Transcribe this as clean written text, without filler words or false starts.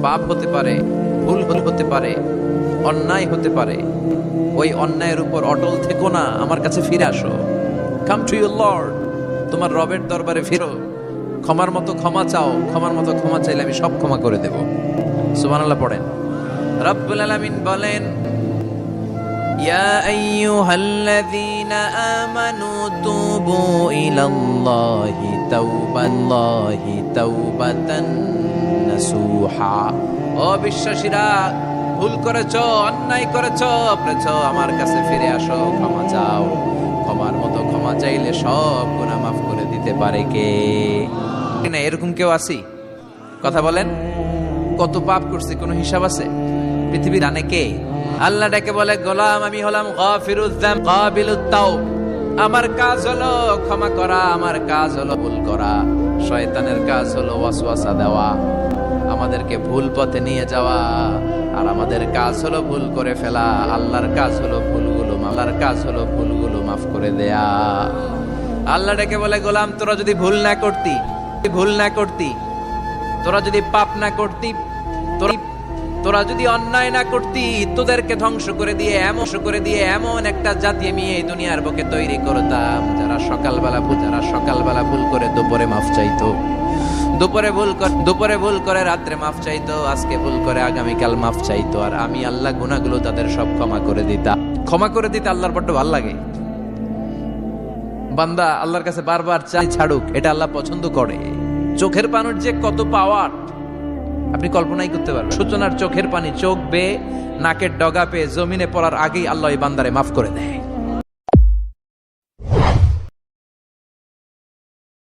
পাপ হতে পারে, ভুল হতে পারে, অন্যায় হতে পারে। ওই অন্যায়ের উপর অটল থেকো না, আমার কাছে ফিরে আসো। কাম টু ইউর লর্ড, তোমার রবের দরবারে ফিরো, ক্ষমার মতো ক্ষমা চাও, ক্ষমার মতো ক্ষমা চাইলে আমি সব ক্ষমা করে দেব। সুবহানাল্লাহ পড়েন। রব্বুল আলামিন বলেন, ইয়া আইয়ুহাল্লাযীনা আমানু তুবু ইলাল্লাহি তাওবাতান নাসুহা। ও বিশ্বাসীরা, ভুল করেছো, অন্যায় করেছো, আমার কাছে ফিরে আসো, ক্ষমা চাও। ক্ষমার মতো ক্ষমা চাইলে সব গুনাহ মাফ করে দিতে পারে কে? না এরকম কেউ আছি? কথা বলেন। কত পাপ করছি, কোনো হিসাব আছে? পৃথিবী জানে কে? আল্লাহ ডেকে বলে, গোলাম আমি হলাম গাফিরুয যাম কাবিলুত তাওব। আমার কাজ হলো ক্ষমা করা, আমার কাজ হলো ভুল করা। শয়তানের কাজ হলো ওয়াসওয়াসা দেওয়া, আমাদেরকে ভুল পথে নিয়ে যাওয়া। আর আমাদের কাজ হলো ভুল করে ফেলা। আল্লাহর কাজ হলো ভুলগুলো মাফ করে দেয়া। আল্লাহ ডেকে বলে, গোলাম তোরা যদি ভুল না করতি, তোরা যদি পাপ না করতি, তোরা যদি অন্যায় না করতি, তোদেরকে ধ্বংস করে দিয়ে এমন একটা জাতি আমি এই দুনিয়ার বুকে তৈরি করতাম, যারা সকালবেলা ভুল করে দুপুরে মাফ চাইতো, দুপুরে ভুল করে রাত্রে মাফ চাইতো, আজকে ভুল করে আগামীকাল মাফ চাইতো। আর আমি আল্লাহ গুনাহগুলো তাদের সব ক্ষমা করে দিতে আল্লাহর বড্ড ভালো লাগে। বান্দা আল্লাহর কাছে বারবার চাই ছাড়ুক, এটা আল্লাহ পছন্দ করে। চোখের পানির যে কত পাওয়ার আপনি কল্পনাই করতে পারবেন। সূচনার চোখের পানি চোখ বেয়ে নাকের ডগা পেয়ে জমিনে পড়ার আগেই আল্লাহ এই বান্দারে মাফ করে দেয়।